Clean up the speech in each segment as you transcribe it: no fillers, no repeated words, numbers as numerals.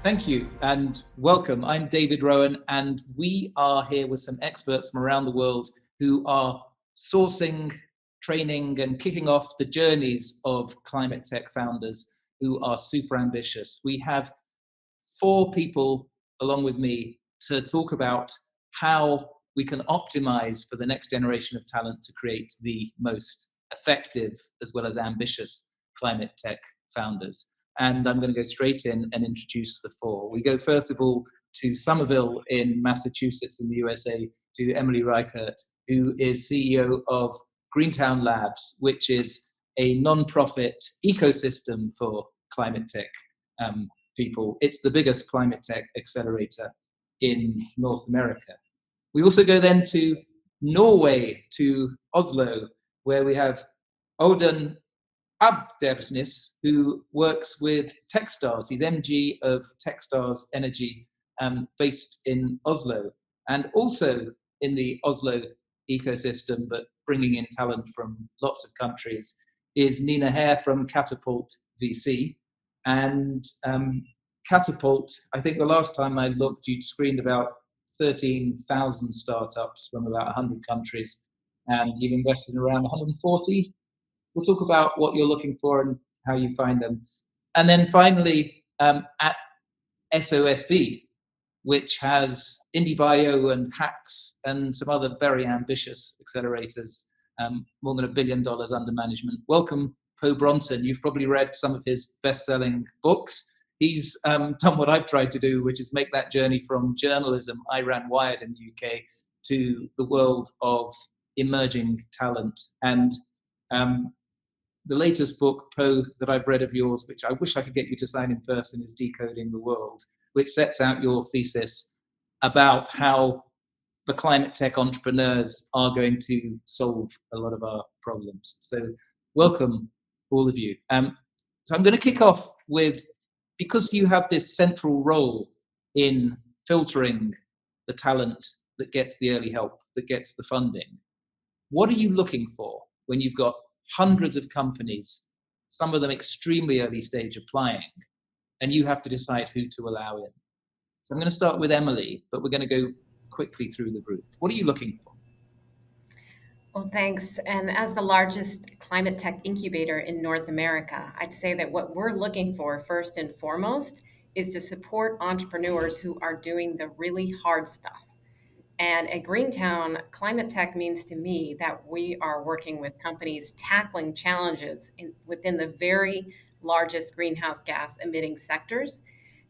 Thank you and welcome. I'm David Rowan, and we are here with some experts from around the world who are sourcing, training, and kicking off the journeys of climate tech founders who are super ambitious. We have four people along with me to talk about how we can optimize for the next generation of talent to create the most effective as well as ambitious climate tech founders. And I'm going to go straight in and introduce the four. We go first of all to Somerville in Massachusetts in the USA, to Emily Reichert, who is CEO of Greentown Labs, which is a non-profit ecosystem for climate tech people. It's the biggest climate tech accelerator in North America. We also go then to Norway, to Oslo, where we have Odin Abdebsnes, who works with Techstars. He's MG of Techstars Energy, based in Oslo, and also in the Oslo ecosystem, but bringing in talent from lots of countries, is Nina Hare from Catapult VC. And Catapult, I think the last time I looked, you'd screened about 13,000 startups from about 100 countries, and you've invested in around 140. We'll talk about what you're looking for and how you find them. And then finally, at SOSV, which has IndieBio and Hacks and some other very ambitious accelerators, more than $1 billion under management. Welcome, Poe Bronson. You've probably read some of his best-selling books. He's done what I've tried to do, which is make that journey from journalism, I ran Wired in the UK, to the world of emerging talent. And the latest book, Poe, that I've read of yours, which I wish I could get you to sign in person, is Decoding the World, which sets out your thesis about how the climate tech entrepreneurs are going to solve a lot of our problems. So welcome, all of you. So I'm going to kick off with, because you have this central role in filtering the talent that gets the early help, that gets the funding, what are you looking for when you've got hundreds of companies, some of them extremely early stage applying, and you have to decide who to allow in? So I'm going to start with Emily, but we're going to go quickly through the group. What are you looking for? Well, thanks. And as the largest climate tech incubator in North America, I'd say that what we're looking for first and foremost is to support entrepreneurs who are doing the really hard stuff. And at Greentown, climate tech means to me that we are working with companies tackling challenges within the very largest greenhouse gas emitting sectors,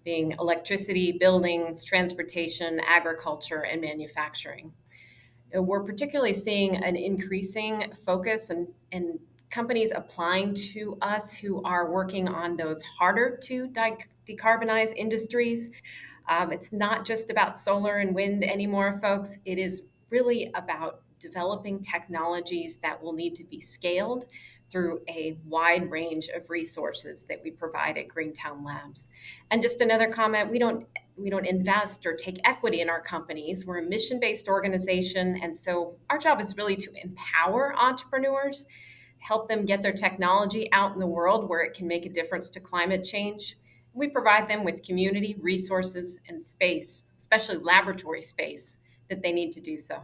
being electricity, buildings, transportation, agriculture, and manufacturing. We're particularly seeing an increasing focus and companies applying to us who are working on those harder to decarbonize industries. It's not just about solar and wind anymore, folks. It is really about developing technologies that will need to be scaled through a wide range of resources that we provide at Greentown Labs. And just another comment, we don't invest or take equity in our companies. We're a mission-based organization, and so our job is really to empower entrepreneurs, help them get their technology out in the world where it can make a difference to climate change. We provide them with community, resources, and space, especially laboratory space, that they need to do so.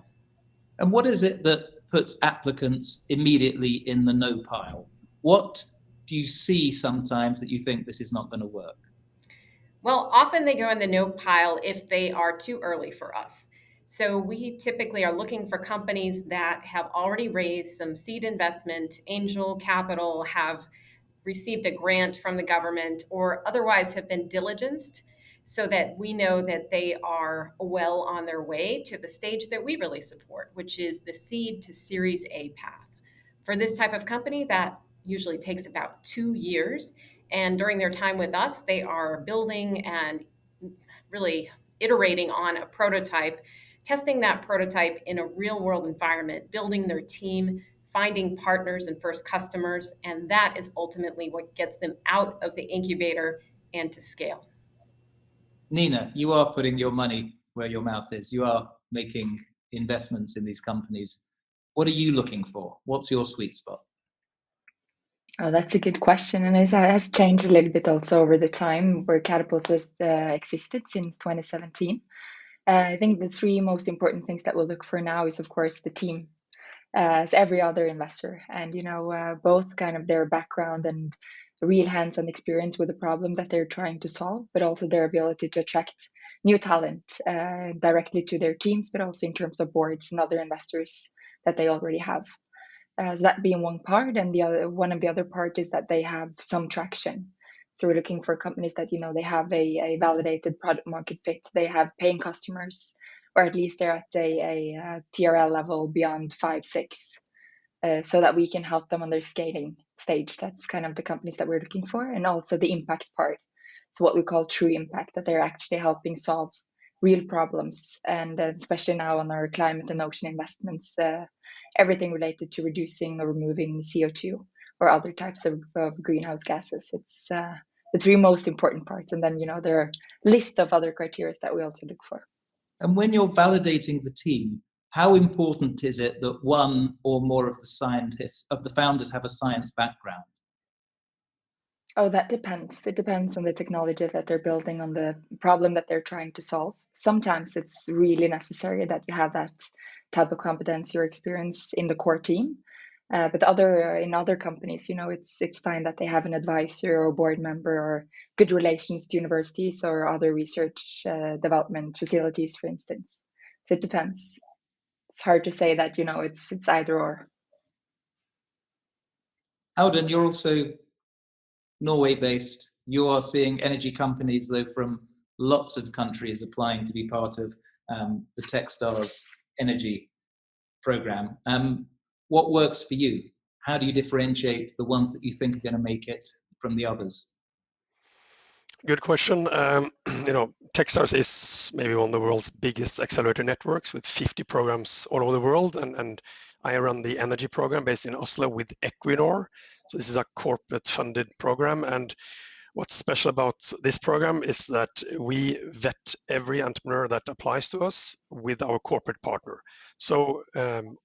And what is it that puts applicants immediately in the no pile? What do you see sometimes that you think this is not going to work? Well, often they go in the no pile if they are too early for us. So we typically are looking for companies that have already raised some seed investment, angel capital, have received a grant from the government, or otherwise have been diligenced so that we know that they are well on their way to the stage that we really support, which is the seed to Series A path. For this type of company, that usually takes about 2 years. And during their time with us, they are building and really iterating on a prototype, testing that prototype in a real world environment, building their team, finding partners and first customers. And that is ultimately what gets them out of the incubator and to scale. Nina, you are putting your money where your mouth is. You are making investments in these companies. What are you looking for? What's your sweet spot? Oh, that's a good question, and it has changed a little bit also over the time where Catapult has existed since 2017. I think the three most important things that we'll look for now is, of course, the team, as every other investor, and both kind of their background and real hands-on experience with the problem that they're trying to solve, but also their ability to attract new talent directly to their teams, but also in terms of boards and other investors that they already have. So that being one part, and one of the other part is that they have some traction. So we're looking for companies that they have a validated product market fit, they have paying customers, or at least they're at a TRL level beyond 5, 6, so that we can help them on their scaling stage. That's kind of the companies that we're looking for, and also the impact part. So what we call true impact, that they're actually helping solve real problems, and especially now on our climate and ocean investments, everything related to reducing or removing CO2 or other types of greenhouse gases. It's the three most important parts, and then there are a list of other criteria that we also look for. And when you're validating the team, how important is it that one or more of the founders have a science background? Oh, that depends. It depends on the technology that they're building, on the problem that they're trying to solve. Sometimes it's really necessary that you have that type of competence or experience in the core team. But in other companies, it's fine that they have an advisor or board member or good relations to universities or other research development facilities, for instance. So it depends. It's hard to say that it's either or. Audun, you're also Norway-based. You are seeing energy companies, though, from lots of countries applying to be part of the Techstars energy program. What works for you? How do you differentiate the ones that you think are going to make it from the others? Good question. Techstars is maybe one of the world's biggest accelerator networks with 50 programs all over the world, and I run the energy program based in Oslo with Equinor. So this is a corporate funded program, and what's special about this program is that we vet every entrepreneur that applies to us with our corporate partner. So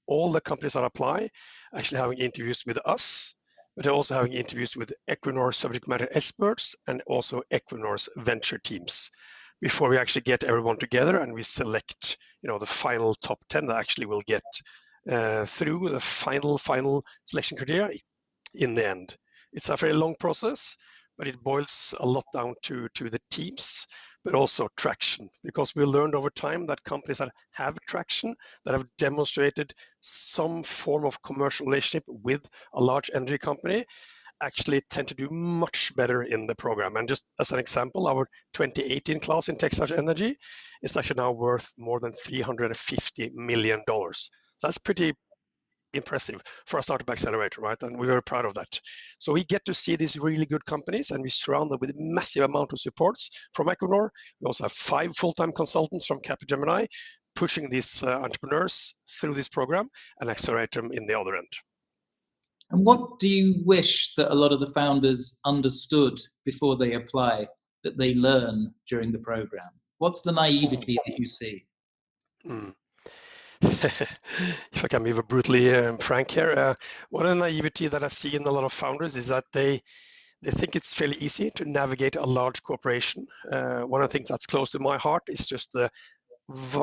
all the companies that apply actually having interviews with us, but they're also having interviews with Equinor subject matter experts and also Equinor's venture teams before we actually get everyone together and we select, the final top 10 that actually will get through the final selection criteria in the end. It's a very long process, but it boils a lot down to the teams, but also traction, because we learned over time that companies that have traction, that have demonstrated some form of commercial relationship with a large energy company, actually tend to do much better in the program. And just as an example, our 2018 class in Techstars Energy is actually now worth more than $350 million. So that's pretty impressive for a startup accelerator, right? And we're very proud of that. So we get to see these really good companies, and we surround them with massive amount of supports from Equinor. We also have 5 full-time consultants from Capgemini pushing these entrepreneurs through this program and accelerate them in the other end. And what do you wish that a lot of the founders understood before they apply, that they learn during the program? What's the naivety that you see? If I can be brutally frank here, one of the naivety that I see in a lot of founders is that they think it's fairly easy to navigate a large corporation. One of the things that's close to my heart is just the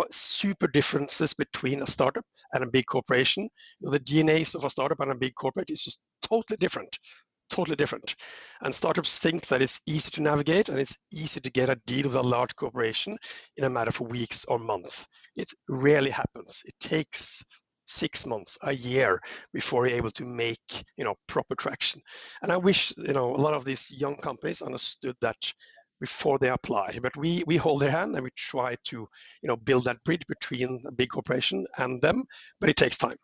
super differences between a startup and a big corporation. The DNAs of a startup and a big corporate is just totally different. And startups think that it's easy to navigate and it's easy to get a deal with a large corporation in a matter of weeks or months. It rarely happens. It takes 6 months, a year before you're able to make proper traction. And I wish a lot of these young companies understood that before they apply. But we hold their hand and we try to build that bridge between a big corporation and them. But it takes time.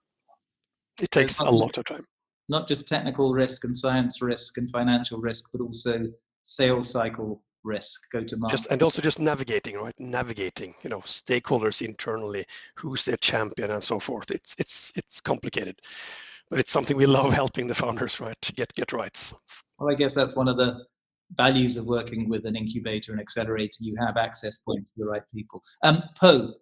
It takes a lot of time. Not just technical risk and science risk and financial risk, but also sales cycle risk, go to market. And also just navigating, right? Navigating, stakeholders internally, who's their champion and so forth. It's complicated, but it's something we love helping the founders, right? Get right. Well, I guess that's one of the values of working with an incubator and accelerator. You have access points to the right people. Po,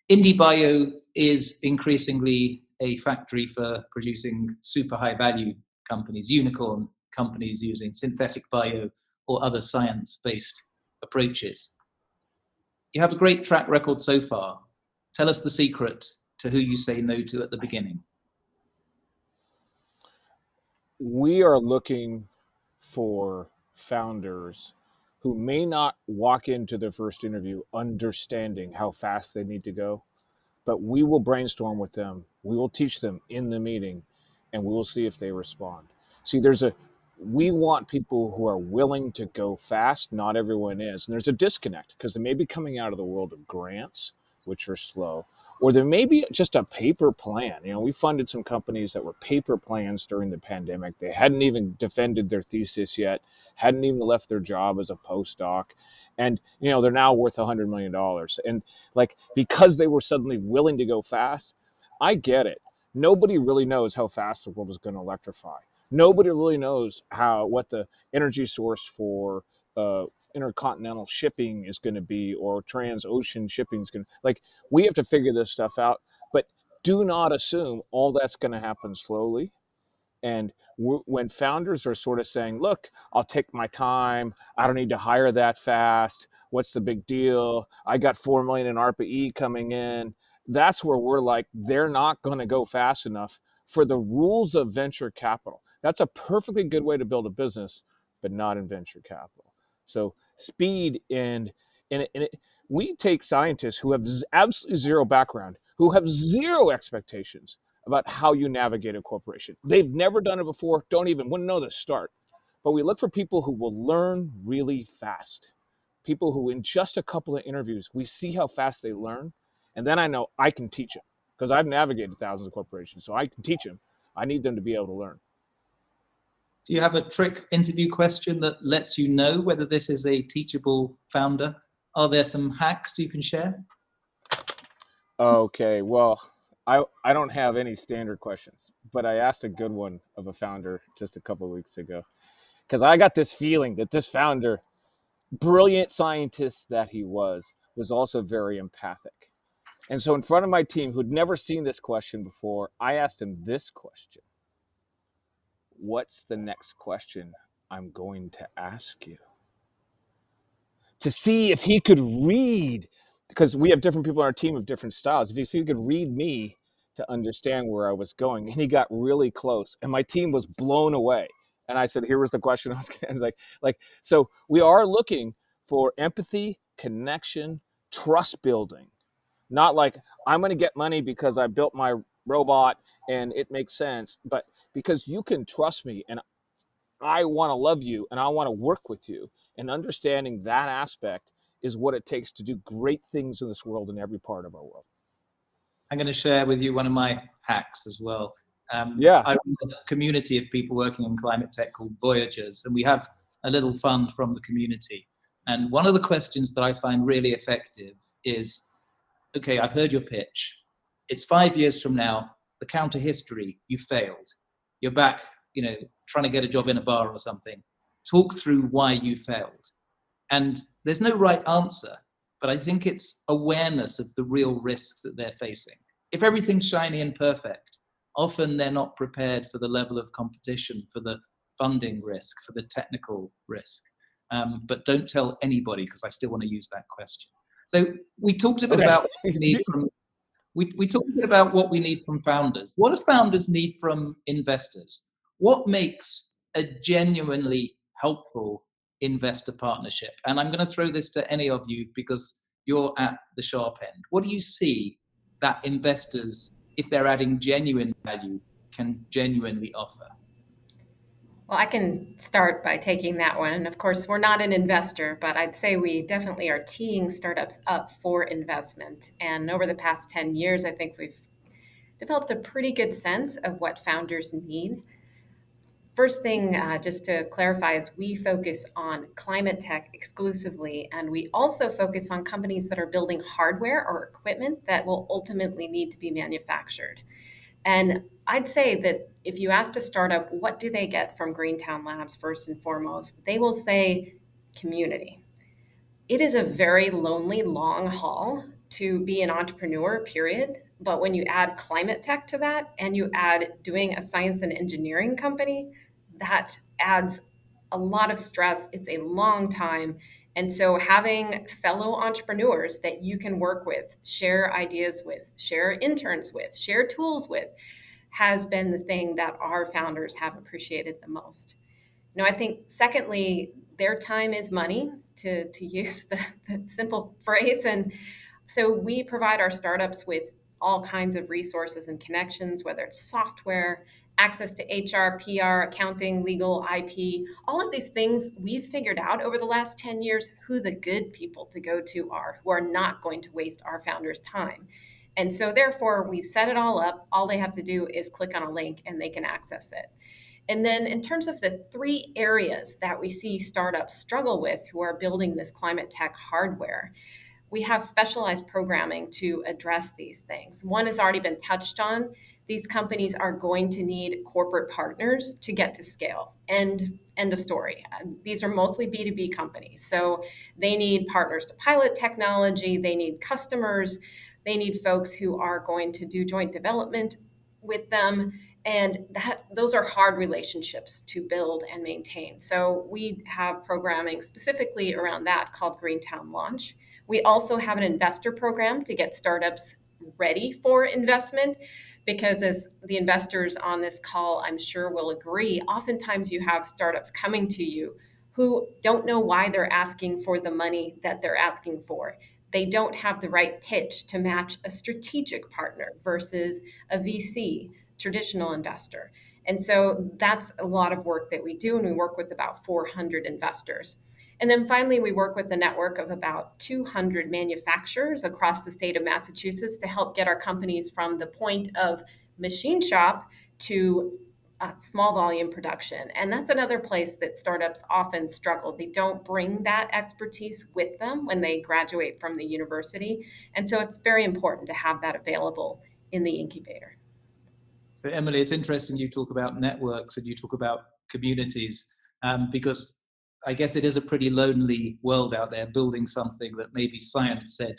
IndieBio is increasingly a factory for producing super high value companies, unicorn companies using synthetic bio or other science-based approaches. You have a great track record so far. Tell us the secret to who you say no to at the beginning. We are looking for founders who may not walk into their first interview understanding how fast they need to go, but we will brainstorm with them. We will teach them in the meeting, and we will see if they respond. See, we want people who are willing to go fast. Not everyone is. And there's a disconnect because they may be coming out of the world of grants, which are slow, or there may be just a paper plan. We funded some companies that were paper plans during the pandemic. They hadn't even defended their thesis yet, hadn't even left their job as a postdoc. And, they're now worth $100 million. And because they were suddenly willing to go fast, I get it. Nobody really knows how fast the world is going to electrify. Nobody really knows what the energy source for intercontinental shipping is going to be, or trans-ocean shipping is going to, we have to figure this stuff out, but do not assume all that's going to happen slowly. And when founders are sort of saying, look, I'll take my time, I don't need to hire that fast, what's the big deal, I got 4 million in ARPA-E coming in, that's where we're like, they're not going to go fast enough for the rules of venture capital. That's a perfectly good way to build a business, but not in venture capital. So speed we take scientists who have absolutely zero background, who have zero expectations about how you navigate a corporation. They've never done it before, wouldn't know the start. But we look for people who will learn really fast. People who in just a couple of interviews, we see how fast they learn. And then I know I can teach them because I've navigated thousands of corporations. So I can teach them. I need them to be able to learn. Do you have a trick interview question that lets you know whether this is a teachable founder? Are there some hacks you can share? Okay, well, I don't have any standard questions, but I asked a good one of a founder just a couple of weeks ago because I got this feeling that this founder, brilliant scientist that he was also very empathic. And so in front of my team who'd never seen this question before, I asked him this question. What's the next question I'm going to ask you? To see if he could read, because we have different people on our team of different styles, if he could read me to understand where I was going. And he got really close, and my team was blown away. And I said, here was the question. I was like, so we are looking for empathy, connection, trust building. Not like I'm going to get money because I built my robot and it makes sense, but because you can trust me and I want to love you and I want to work with you. And understanding that aspect is what it takes to do great things in this world, in every part of our world. I'm going to share with you one of my hacks as well. I run a community of people working in climate tech called Voyagers, and we have a little fund from the community. And one of the questions that I find really effective is, okay, I've heard your pitch. It's 5 years from now, the counter history, you failed. You're back, trying to get a job in a bar or something. Talk through why you failed. And there's no right answer, but I think it's awareness of the real risks that they're facing. If everything's shiny and perfect, often they're not prepared for the level of competition, for the funding risk, for the technical risk. But don't tell anybody, because I still want to use that question. So we talked a bit about what we need from we talked a bit about what we need from founders. What do founders need from investors? What makes a genuinely helpful investor partnership? And I'm going to throw this to any of you because you're at the sharp end. What do you see that investors, if they're adding genuine value, can genuinely offer? Well, I can start by taking that one. And of course, we're not an investor, but I'd say we definitely are teeing startups up for investment. And over the past 10 years, I think we've developed a pretty good sense of what founders need. First thing, just to clarify, is we focus on climate tech exclusively, and we also focus on companies that are building hardware or equipment that will ultimately need to be manufactured. And I'd say that if you asked a startup, what do they get from Greentown Labs first and foremost, they will say community. It is a very lonely, long haul to be an entrepreneur, period. But when you add climate tech to that and you add doing a science and engineering company, that adds a lot of stress. It's a long time. And so having fellow entrepreneurs that you can work with, share ideas with, share interns with, share tools with, has been the thing that our founders have appreciated the most. I think secondly, their time is money, to use the simple phrase. And so we provide our startups with all kinds of resources and connections, whether it's software, access to HR, PR, accounting, legal, IP, all of these things we've figured out over the last 10 years who the good people to go to are, who are not going to waste our founders' time. And so therefore, we've set it all up. All they have to do is click on a link and they can access it. And then in terms of the three areas that we see startups struggle with who are building this climate tech hardware, we have specialized programming to address these things. One has already been touched on. These companies are going to need corporate partners to get to scale. End of story. These are mostly B2B companies. So they need partners to pilot technology. They need customers. They need folks who are going to do joint development with them. And those are hard relationships to build and maintain. So we have programming specifically around that called Greentown Launch. We also have an investor program to get startups ready for investment, because as the investors on this call, I'm sure will agree, oftentimes you have startups coming to you who don't know why they're asking for the money that they're asking for. They don't have the right pitch to match a strategic partner versus a VC, traditional investor. And so that's a lot of work that we do, and we work with about 400 investors. And then finally, we work with a network of about 200 manufacturers across the state of Massachusetts to help get our companies from the point of machine shop to small volume production. And that's another place that startups often struggle. They don't bring that expertise with them when they graduate from the university. And so it's very important to have that available in the incubator. So Emily, it's interesting you talk about networks and you talk about communities, because I guess it is a pretty lonely world out there building something that maybe science said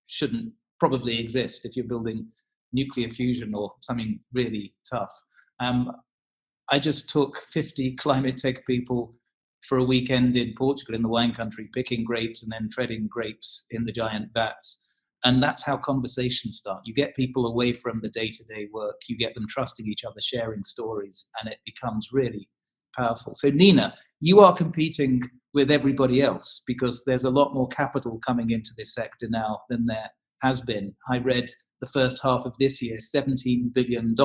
shouldn't probably exist if you're building nuclear fusion or something really tough. I just took 50 climate tech people for a weekend in Portugal, in the wine country, picking grapes and then treading grapes in the giant vats. And that's how conversations start. You get people away from the day-to-day work, you get them trusting each other, sharing stories, and it becomes really powerful. So Nina, you are competing with everybody else because there's a lot more capital coming into this sector now than there has been. I read the first half of this year, $17 billion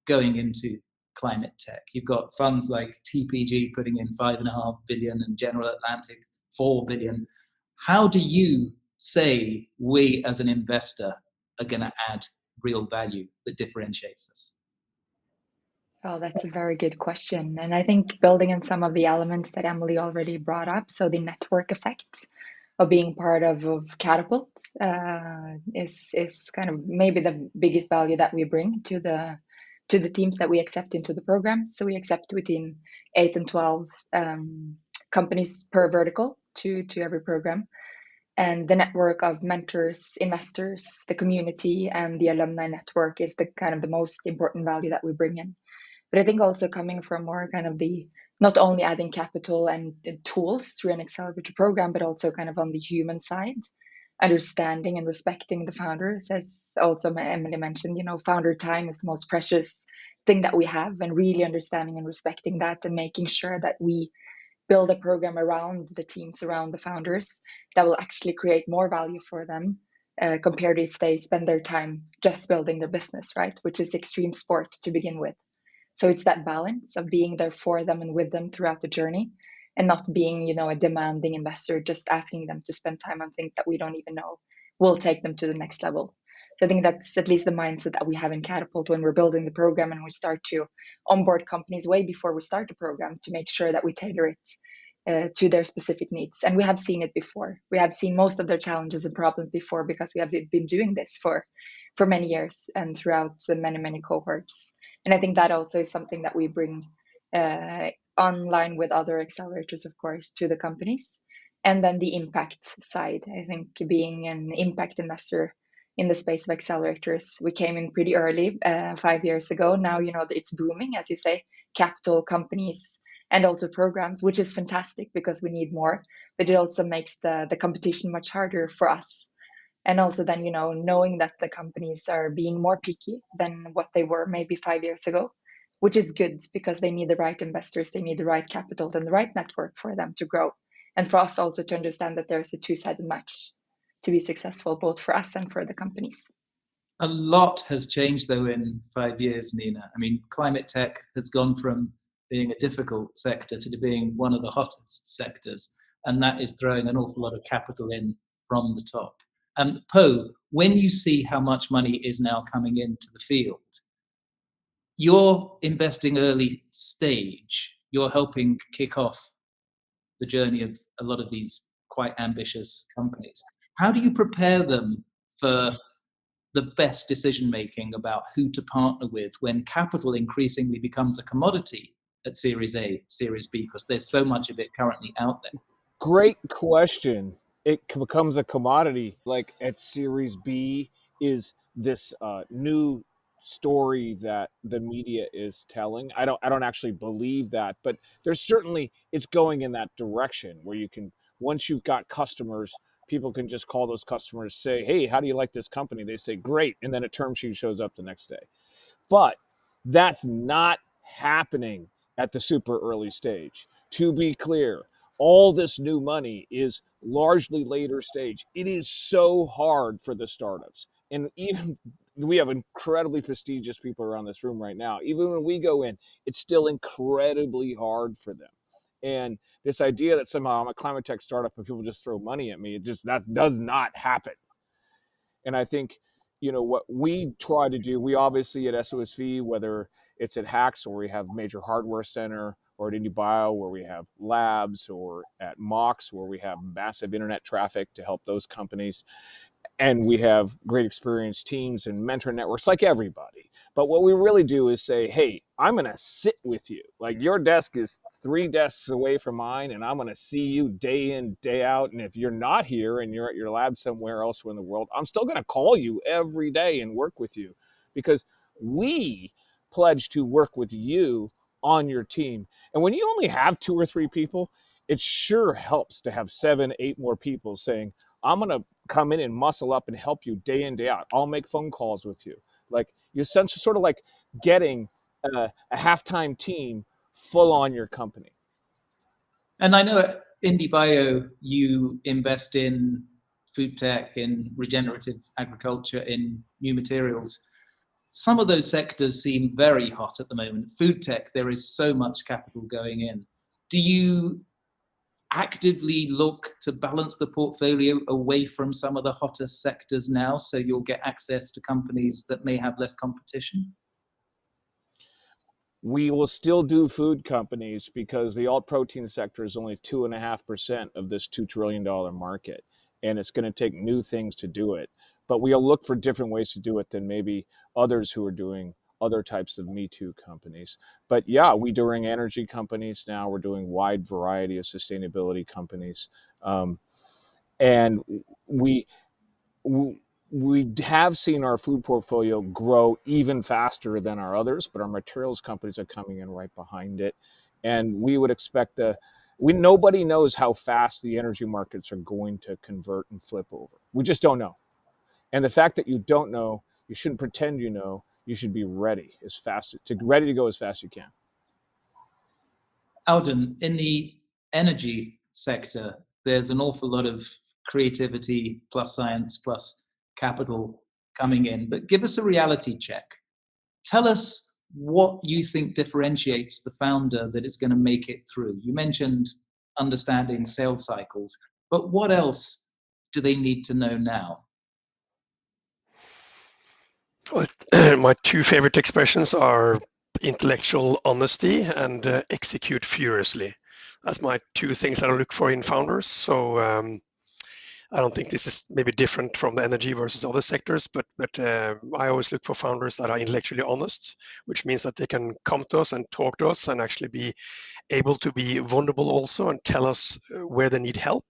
going into climate tech. You've got funds like TPG putting in $5.5 billion and General Atlantic $4 billion. How do you say we as an investor are going to add real value that differentiates us? Oh, that's a very good question. And I think building on some of the elements that Emily already brought up, so the network effects of being part of Catapult is kind of maybe the biggest value that we bring to the teams that we accept into the program. So we accept between 8 and 12 companies per vertical to every program. And the network of mentors, investors, the community, and the alumni network is the kind of the most important value that we bring in. But I think also coming from more kind of the, not only adding capital and tools through an accelerator program, but also kind of on the human side, understanding and respecting the founders. As also Emily mentioned, founder time is the most precious thing that we have, and really understanding and respecting that and making sure that we build a program around the teams, around the founders, that will actually create more value for them compared to if they spend their time just building their business, right? Which is extreme sport to begin with. So it's that balance of being there for them and with them throughout the journey, and not being, a demanding investor, just asking them to spend time on things that we don't even know will take them to the next level. So I think that's at least the mindset that we have in Catapult when we're building the program, and we start to onboard companies way before we start the programs to make sure that we tailor it to their specific needs. And we have seen it before. We have seen most of their challenges and problems before, because we have been doing this for many years and throughout many cohorts. And I think that also is something that we bring online with other accelerators, of course, to the companies, And then the impact side, I think being an impact investor in the space of accelerators, we came in pretty early, 5 years ago. Now, it's booming, as you say, capital companies and also programs, which is fantastic because we need more, but it also makes the competition much harder for us. And also then, knowing that the companies are being more picky than what they were maybe 5 years ago, which is good because they need the right investors, they need the right capital and the right network for them to grow. And for us also to understand that there's a two-sided match to be successful, both for us and for the companies. A lot has changed though in 5 years, Nina. I mean, climate tech has gone from being a difficult sector to being one of the hottest sectors, and that is throwing an awful lot of capital in from the top. Po, when you see how much money is now coming into the field, you're investing early stage, you're helping kick off the journey of a lot of these quite ambitious companies. How do you prepare them for the best decision making about who to partner with when capital increasingly becomes a commodity at Series A, Series B, because there's so much of it currently out there? Great question. It becomes a commodity. Like at Series B is this new story that the media is telling. I don't actually believe that, but there's certainly, it's going in that direction where you can, once you've got customers, people can just call those customers, say, hey, how do you like this company? They say, great. And then a term sheet shows up the next day. But that's not happening at the super early stage. To be clear, all this new money is largely later stage. It is so hard for the startups. And even we have incredibly prestigious people around this room right now. Even when we go in, it's still incredibly hard for them. And this idea that somehow I'm a climate tech startup and people just throw money at me, that does not happen. And I think, what we try to do, we obviously at SOSV, whether it's at Hacks or we have major hardware center, or at IndieBio where we have labs, or at Mox where we have massive internet traffic to help those companies. And we have great experienced teams and mentor networks like everybody. But what we really do is say, hey, I'm going to sit with you. Like your desk is 3 desks away from mine, and I'm going to see you day in, day out. And if you're not here and you're at your lab somewhere else in the world, I'm still going to call you every day and work with you, because we pledge to work with you on your team. And when you only have 2 or 3 people, it sure helps to have 7, 8 more people saying, I'm going to come in and muscle up and help you day in, day out. I'll make phone calls with you. Like you're sort of like getting a halftime team full on your company. And I know at IndieBio, you invest in food tech, in regenerative agriculture, in new materials. Some of those sectors seem very hot at the moment. Food tech, there is so much capital going in. Do you actively look to balance the portfolio away from some of the hottest sectors now, so you'll get access to companies that may have less competition? We will still do food companies because the alt protein sector is only 2.5% of this $2 trillion market. And it's going to take new things to do it. But we'll look for different ways to do it than maybe others who are doing other types of Me Too companies. But yeah, we're doing energy companies now. We're doing wide variety of sustainability companies. And we have seen our food portfolio grow even faster than our others, but our materials companies are coming in right behind it. And we would expect nobody knows how fast the energy markets are going to convert and flip over. We just don't know. And the fact that you don't know, you shouldn't pretend you know. You should be ready to go as fast as you can. Alden, in the energy sector, there's an awful lot of creativity plus science plus capital coming in, but give us a reality check. Tell us what you think differentiates the founder that is going to make it through. You mentioned understanding sales cycles, but what else do they need to know now? Well, my 2 favorite expressions are intellectual honesty and execute furiously. That's my 2 things that I look for in founders. So I don't think this is maybe different from the energy versus other sectors, but I always look for founders that are intellectually honest, which means that they can come to us and talk to us and actually be able to be vulnerable also and tell us where they need help.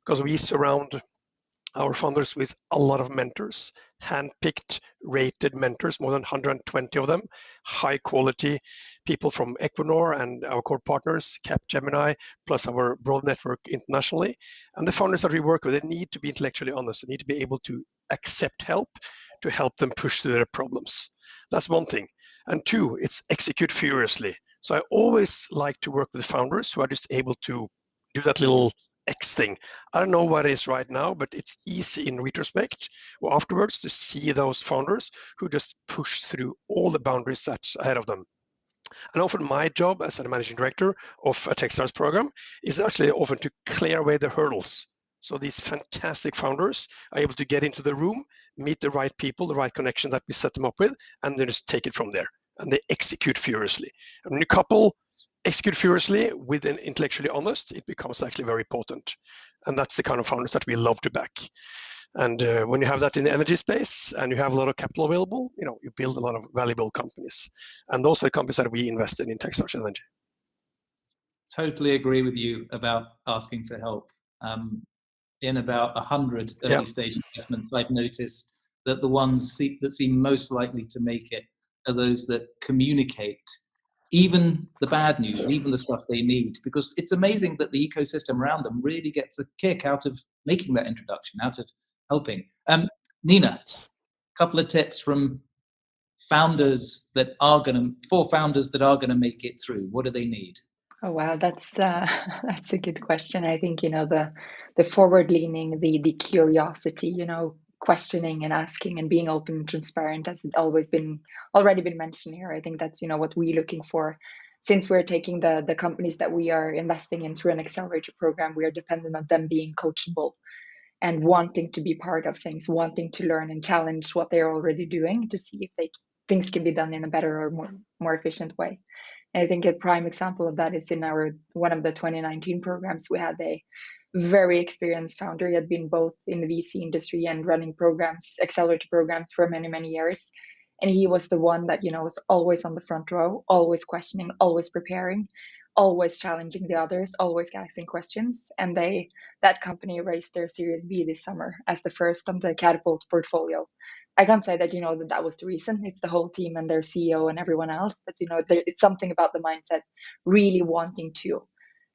because we surround our founders with a lot of mentors, hand-picked, rated mentors, more than 120 of them, high quality people from Equinor and our core partners, Capgemini, plus our broad network internationally. And the founders that we work with, they need to be intellectually honest. They need to be able to accept help to help them push through their problems. That's one thing. And two, it's execute furiously. So I always like to work with founders who are just able to do that little X thing. I don't know what it is right now, but it's easy in retrospect or afterwards to see those founders who just push through all the boundaries that's ahead of them. And often my job as a managing director of a Techstars program is actually often to clear away the hurdles. So these fantastic founders are able to get into the room, meet the right people, the right connection that we set them up with, and then just take it from there. And they execute furiously. And when you couple execute furiously with an intellectually honest, it becomes actually very potent. And that's the kind of founders that we love to back. And when you have that in the energy space and you have a lot of capital available, you build a lot of valuable companies. And those are the companies that we invested in Techstars Energy. Totally agree with you about asking for help. In about 100 early stage investments, I've noticed that the ones that seem most likely to make it are those that communicate even the bad news, even the stuff they need, because it's amazing that the ecosystem around them really gets a kick out of making that introduction, out of helping. Nina, a couple of tips from founders that are going to make it through. What do they need? Oh wow, that's that's a good question. I think the forward leaning, the curiosity, questioning and asking and being open and transparent has already been mentioned here. I think that's what we're looking for. Since we're taking the companies that we are investing in through an accelerator program, we are dependent on them being coachable and wanting to be part of things, wanting to learn and challenge what they're already doing to see if things can be done in a better or more efficient way. I think a prime example of that is in one of the 2019 programs. We had a very experienced founder. He had been both in the VC industry and running accelerator programs for many, many years. And he was the one that, was always on the front row, always questioning, always preparing, always challenging the others, always asking questions. And that company raised their Series B this summer as the first on the Catapult portfolio. I can't say that that was the reason. It's the whole team and their CEO and everyone else. But it's something about the mindset, really wanting to,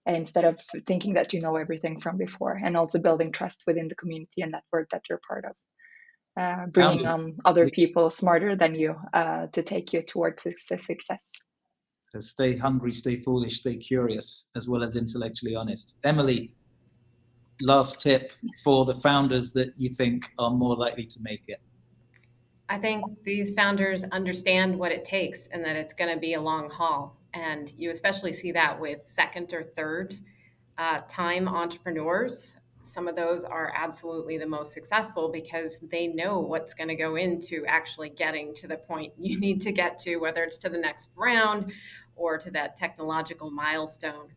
instead of thinking that you know everything from before, and also building trust within the community and network that you're part of, bringing on other people smarter than you to take you towards success. So stay hungry, stay foolish, stay curious, as well as intellectually honest. Emily, last tip for the founders that you think are more likely to make it. I think these founders understand what it takes and that it's going to be a long haul. And you especially see that with second or third time entrepreneurs. Some of those are absolutely the most successful because they know what's going to go into actually getting to the point you need to get to, whether it's to the next round or to that technological milestone.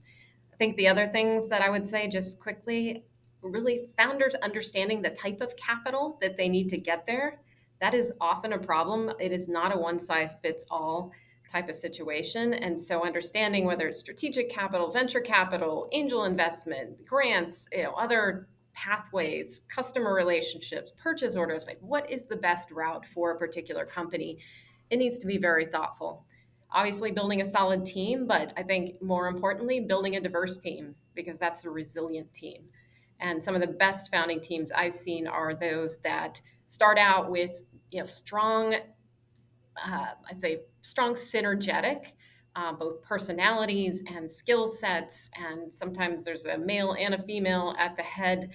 I think the other things that I would say just quickly, really founders understanding the type of capital that they need to get there. That is often a problem. It is not a one-size-fits-all type of situation. And so understanding whether it's strategic capital, venture capital, angel investment, grants, other pathways, customer relationships, purchase orders, like what is the best route for a particular company? It needs to be very thoughtful. Obviously building a solid team, but I think more importantly, building a diverse team, because that's a resilient team. And some of the best founding teams I've seen are those that start out with strong, strong synergetic, both personalities and skill sets. And sometimes there's a male and a female at the head.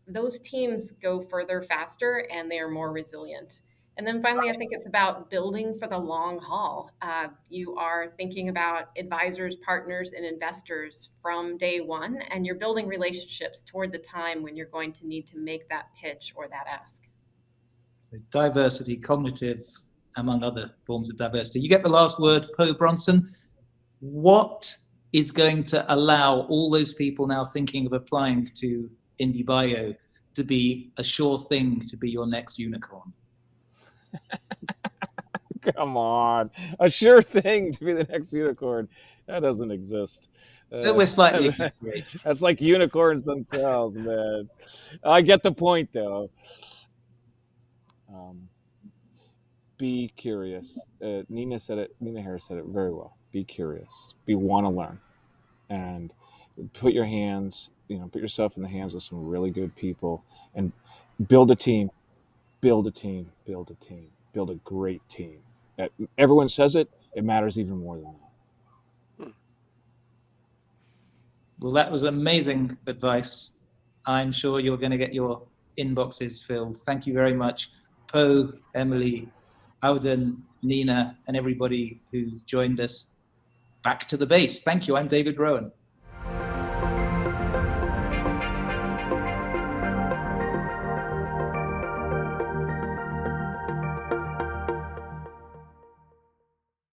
Those teams go further faster and they are more resilient. And then finally, I think it's about building for the long haul. You are thinking about advisors, partners, and investors from day one, and you're building relationships toward the time when you're going to need to make that pitch or that ask. So diversity, cognitive, among other forms of diversity. You get the last word, Poe Bronson. What is going to allow all those people now thinking of applying to IndieBio to be a sure thing to be your next unicorn? Come on, a sure thing to be the next unicorn. That doesn't exist. So we're slightly exaggerating. That's like unicorns themselves, man. I get the point, though. Be curious. Nina said it. Nina Harris said it very well. Be curious. Be want to learn, and put your hands. Put yourself in the hands of some really good people, and build a team. Build a team. Build a team. Build a great team. Everyone says it. It matters even more than that. Well, that was amazing advice. I'm sure you're going to get your inboxes filled. Thank you very much, Poe, Emily, Howden, Nina, and everybody who's joined us. Back to the base. Thank you. I'm David Rowan.